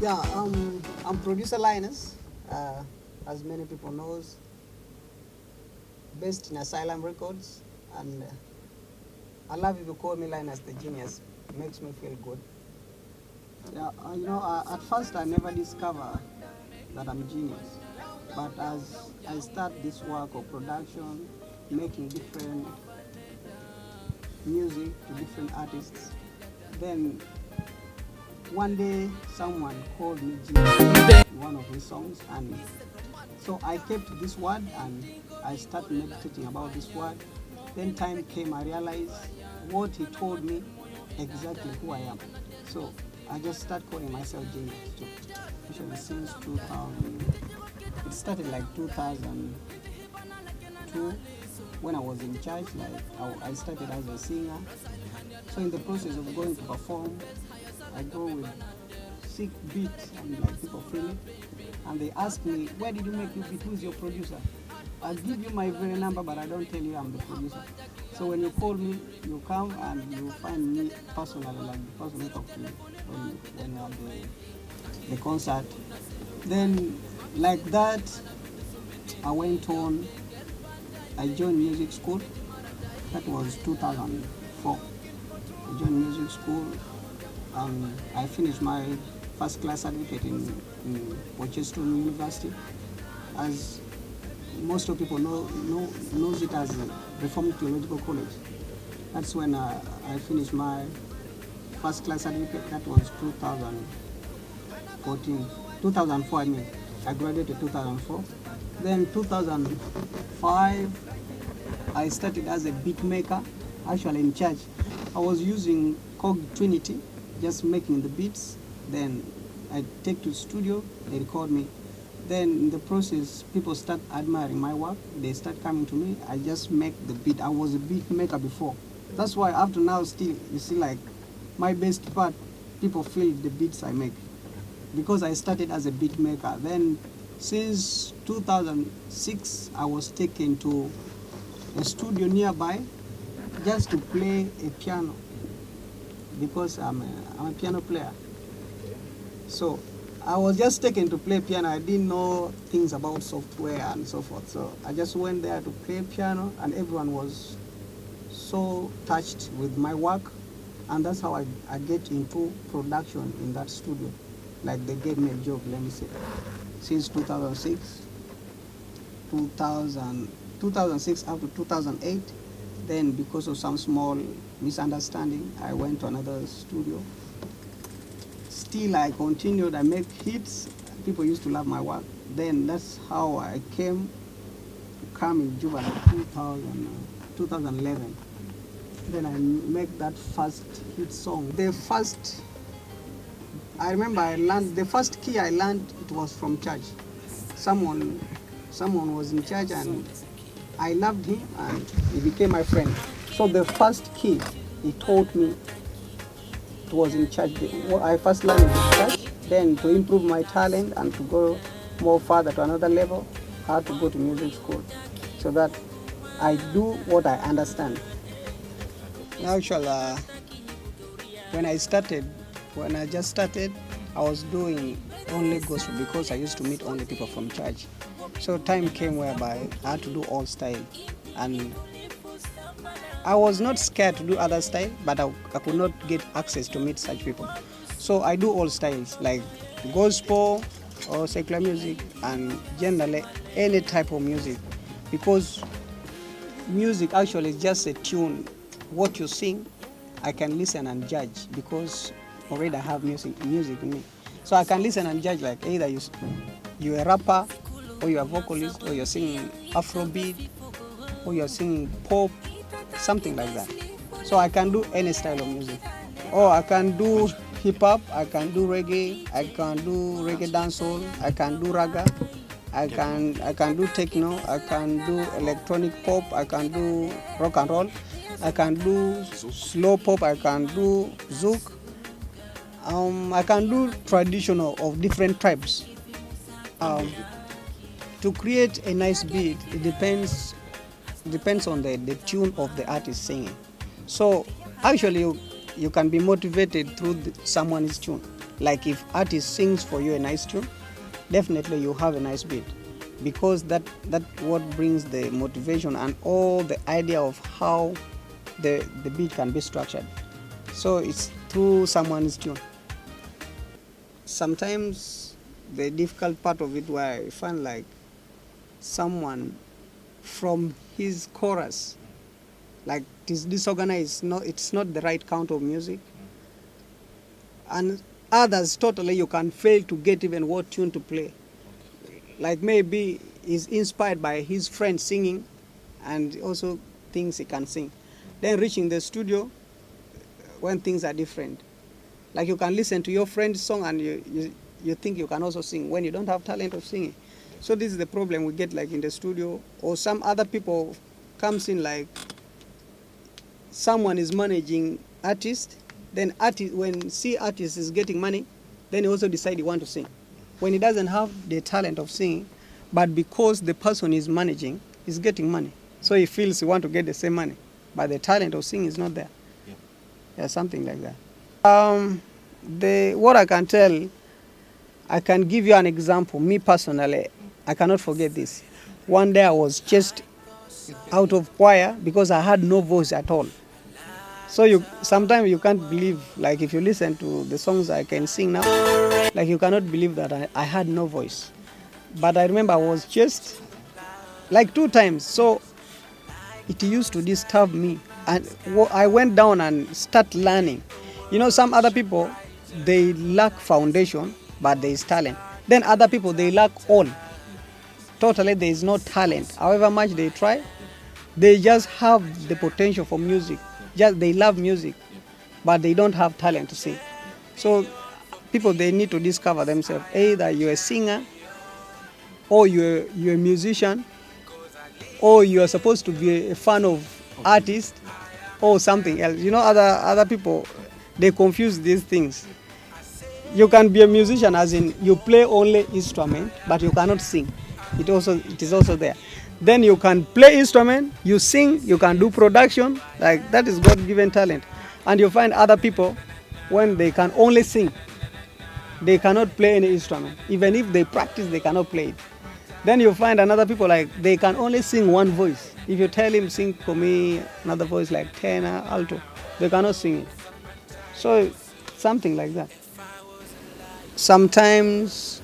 I'm producer Linus, as many people knows, based in Asylum Records, and I love if you call me Linus the Genius. It makes me feel good. At first I never discover that I'm genius, but as I start this work of production, making different music to different artists, then one day someone called me genius in one of his songs, and so I kept this word and I started meditating about this word. Then time came, I realized what he told me exactly who I am. So I just started calling myself genius too. Actually since 2000, it started like 2002 when I was in church. Like I started as a singer. So in the process of going to perform, I go with sick beats and like people feel it. And they ask me, where did you make your beat? Who's your producer? I'll give you my very number, but I don't tell you I'm the producer. So when you call me, you come and you find me personally, like the person who talks to you when you have the concert. Then like that, I went on, I joined music school. That was 2004. I joined music school. I finished my first class certificate in Rochester University. As most of people knows it as Reformed Theological College. That's when I finished my first class certificate. That was 2004 I mean. I graduated 2004. Then 2005, I started as a beat maker, actually in church. I was using Cog Trinity, just making the beats. Then I take to the studio, they record me. Then in the process, people start admiring my work. They start coming to me. I just make the beat. I was a beat maker before. That's why after now still, you see like my best part, people feel the beats I make. Because I started as a beat maker. Then since 2006, I was taken to a studio nearby just to play a piano because I'm a piano player. So I was just taken to play piano. I didn't know things about software and so forth. So I just went there to play piano, and everyone was so touched with my work. And that's how I get into production in that studio. Like they gave me a job, let me say. Since 2006 up to 2008. Then because of some small misunderstanding, I went to another studio. Still I continued, I make hits. People used to love my work. Then that's how I come in Juba like 2011. Then I make that first hit song. I remember I learned, the first key I learned, it was from church. Someone was in church and I loved him and he became my friend. So the first key he taught me, it was in church. I first learned in church. Then to improve my talent and to go more further to another level, I had to go to music school so that I do what I understand. Actually, when I just started, I was doing only gospel because I used to meet only people from church. So time came whereby I had to do all style, and I was not scared to do other style, but I could not get access to meet such people. So I do all styles like gospel or secular music and generally any type of music, because music actually is just a tune. What you sing, I can listen and judge because already I have music in me. So I can listen and judge like either you're a rapper or you're a vocalist or you're singing Afrobeat or you're singing pop, something like that. So I can do any style of music. Or I can do hip hop, I can do reggae, I can do reggae dancehall, I can do raga, I can do techno, I can do electronic pop, I can do rock and roll, I can do slow pop, I can do zouk, I can do traditional of different tribes. To create a nice beat, it depends on the tune of the artist singing. So actually you can be motivated through someone's tune. Like if artist sings for you a nice tune, definitely you have a nice beat, because that what brings the motivation and all the idea of how the beat can be structured. So it's through someone's tune. Sometimes the difficult part of it, where I find like someone from his chorus, like it is disorganized, it's not the right count of music, and others totally you can fail to get even what tune to play. Like maybe he's inspired by his friend singing and also thinks he can sing. Then reaching the studio when things are different. Like you can listen to your friend's song and you think you can also sing when you don't have talent of singing. So this is the problem we get like in the studio, or some other people comes in like someone is managing artist, then artist, when artist is getting money, then he also decide he want to sing. When he doesn't have the talent of singing, but because the person is managing is getting money, so he feels he want to get the same money, but the talent of singing is not there. Yeah, something like that. What I can tell, I can give you an example. Me personally, I cannot forget this. One day I was just out of choir because I had no voice at all. So sometimes you can't believe, like if you listen to the songs I can sing now, like you cannot believe that I had no voice. But I remember I was just like 2 times, so it used to disturb me. And I went down and start learning. You know, some other people, they lack foundation, but there is talent. Then other people, they lack all. Totally, there is no talent. However much they try, they just have the potential for music. Just they love music, but they don't have talent to sing. So people, they need to discover themselves. Either you're a singer, or you're a musician, or you're supposed to be a fan of artists, or something else. You know, other people, they confuse these things. You can be a musician as in you play only instrument, but you cannot sing. It is also there. Then you can play instrument, you sing, you can do production, like that is God-given talent. And you find other people, when they can only sing, they cannot play any instrument. Even if they practice, they cannot play it. Then you find another people, like they can only sing one voice. If you tell him sing for me another voice like tenor, alto, they cannot sing it. So something like that. Sometimes,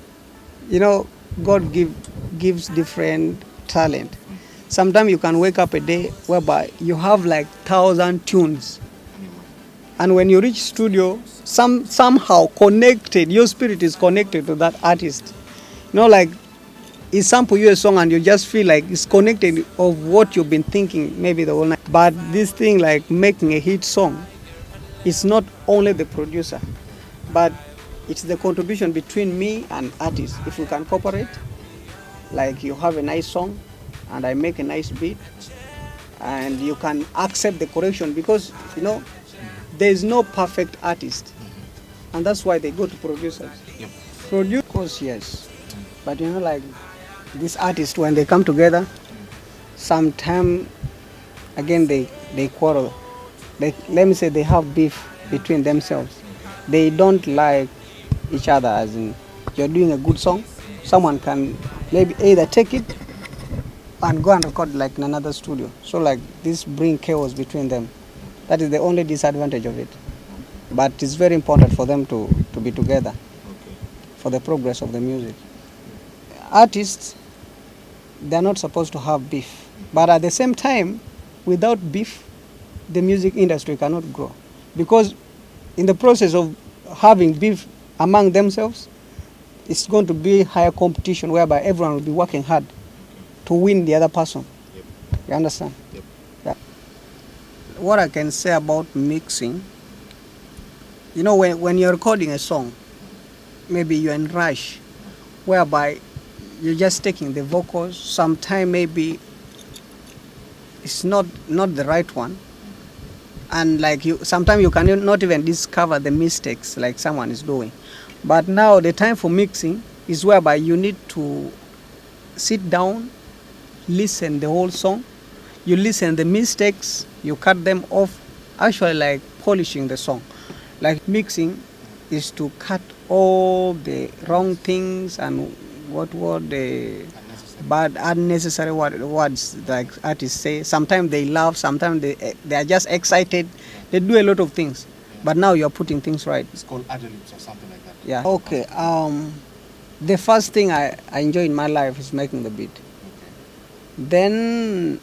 you know, God gives different talent. Sometimes you can wake up a day whereby you have like 1,000 tunes, and when you reach studio, somehow connected, your spirit is connected to that artist. You know, like he sample you a song and you just feel like it's connected of what you've been thinking maybe the whole night. But this thing like making a hit song, it's not only the producer, but it's the contribution between me and artist. If we can cooperate, like you have a nice song and I make a nice beat, and you can accept the correction, because you know there is no perfect artist, and that's why they go to producers. Produce, of course, yes, but you know, like these artists, when they come together, sometimes again they quarrel. Let me say they have beef between themselves. They don't like each other, as in you're doing a good song, someone can maybe either take it and go and record like in another studio. So like this bring chaos between them. That is the only disadvantage of it. But it's very important for them to be together for the progress of the music. Artists, they're not supposed to have beef. But at the same time, without beef, the music industry cannot grow. Because in the process of having beef among themselves, it's going to be higher competition whereby everyone will be working hard to win the other person. You understand? Yeah. What I can say about mixing, you know, when you're recording a song, maybe you're in rush, whereby you're just taking the vocals, sometime maybe it's not the right one, and like sometimes you can not even discover the mistakes like someone is doing. But now the time for mixing is whereby you need to sit down, listen the whole song, you listen the mistakes, you cut them off, actually like polishing the song. Like mixing is to cut all the wrong things and what were the bad unnecessary words like artists say. Sometimes they laugh, sometimes they are just excited. They do a lot of things. But now you're putting things right. It's called ad-libs or something like that. Yeah. Okay. The first thing I enjoy in my life is making the beat. Then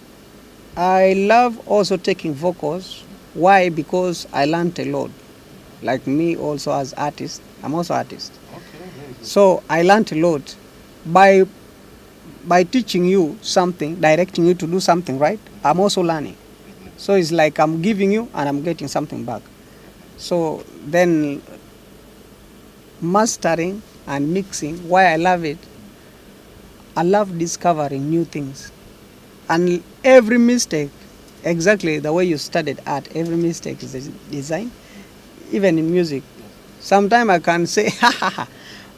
I love also taking vocals. Why? Because I learned a lot. Like me also as artist, I'm also artist. So I learned a lot by teaching you something, directing you to do something, right? I'm also learning. So it's like I'm giving you and I'm getting something back. So then mastering and mixing, why I love it, I love discovering new things. And every mistake, exactly the way you studied art, every mistake is a design, even in music. Sometimes I can say, ha ha ha,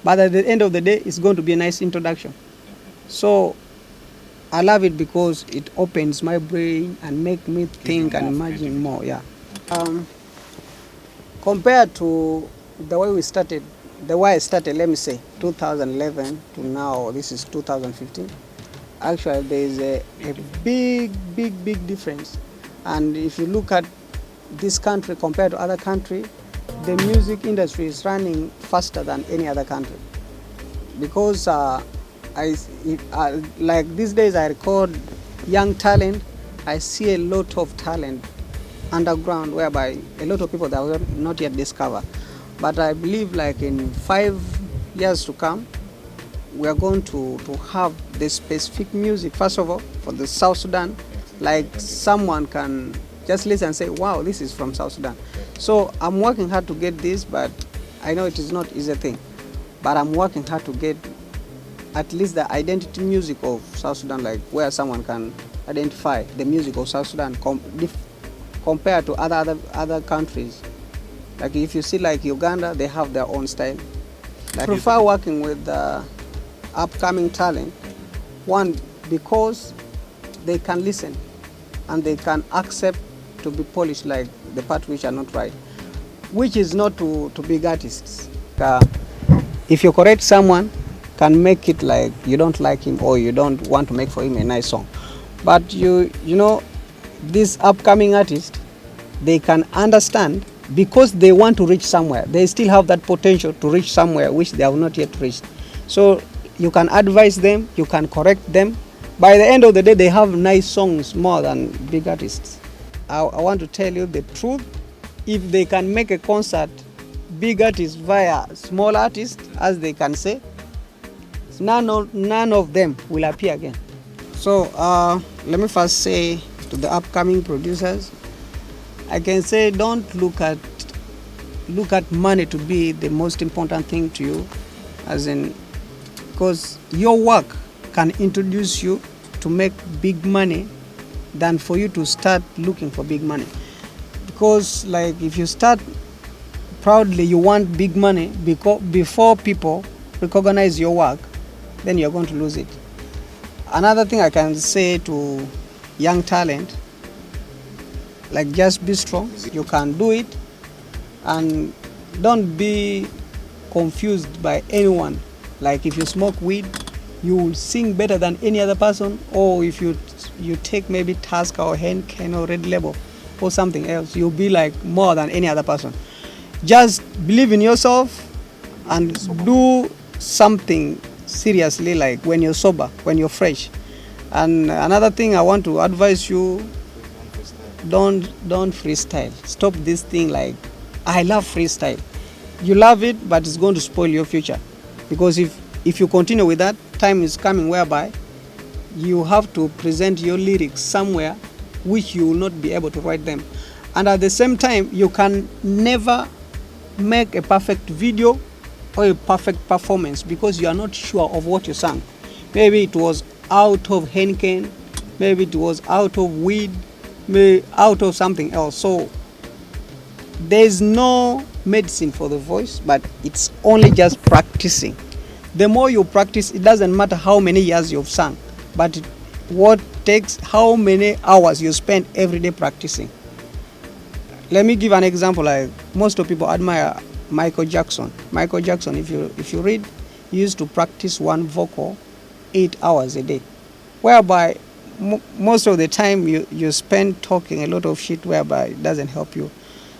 but at the end of the day, it's going to be a nice introduction. So I love it because it opens my brain and make me think and imagine more. Yeah. Compared to the way we started, the way I started, let me say, 2011 to now, this is 2015. Actually, there is a big difference. And if you look at this country compared to other country, the music industry is running faster than any other country. Because like these days I record young talent, I see a lot of talent underground whereby a lot of people that were not yet discovered. But I believe like in 5 years to come, we are going to have the specific music, first of all, for the South Sudan, like someone can just listen and say, wow, this is from South Sudan. So I'm working hard to get this, but I know it is not easy thing. But I'm working hard to get at least the identity music of South Sudan, like where someone can identify the music of South Sudan compared to other countries. Like if you see like Uganda, they have their own style. I prefer working with upcoming talent. One, because they can listen and they can accept to be polished like the part which are not right, which is not to big artists. If you correct someone, can make it like you don't like him or you don't want to make for him a nice song. But you know, these upcoming artists, they can understand because they want to reach somewhere. They still have that potential to reach somewhere which they have not yet reached. So you can advise them, you can correct them. By the end of the day, they have nice songs more than big artists. I want to tell you the truth. If they can make a concert, big artists via small artists, as they can say, none of them will appear again. So let me first say to the upcoming producers, I can say don't look at money to be the most important thing to you, as in, because your work can introduce you to make big money than for you to start looking for big money. Because like if you start proudly, you want big money before people recognize your work, then you're going to lose it. Another thing I can say to young talent, like just be strong, you can do it, and don't be confused by anyone. Like if you smoke weed, you will sing better than any other person, or if you take maybe Tusker or Henken or Red Label or something else, you'll be like more than any other person. Just believe in yourself and do something seriously, like when you're sober, when you're fresh. And another thing I want to advise you, don't freestyle. Stop this thing like, I love freestyle. You love it, but it's going to spoil your future. Because if you continue with that, time is coming whereby you have to present your lyrics somewhere which you will not be able to write them. And at the same time, you can never make a perfect video or a perfect performance because you are not sure of what you sang. Maybe it was out of Henken, maybe it was out of weed, maybe out of something else. So there's no medicine for the voice, but it's only just practicing. The more you practice, it doesn't matter how many years you've sung, but what takes how many hours you spend every day practicing. Let me give an example. Like most of people admire Michael Jackson. Michael Jackson, if you read, he used to practice one vocal 8 hours a day, whereby most of the time you spend talking a lot of shit, whereby it doesn't help you.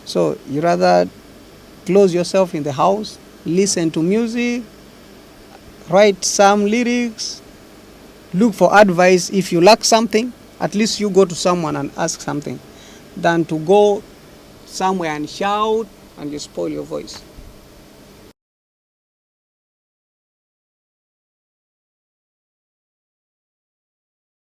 So you rather close yourself in the house, listen to music, write some lyrics, look for advice. If you lack something, at least you go to someone and ask something, than to go somewhere and shout and you spoil your voice.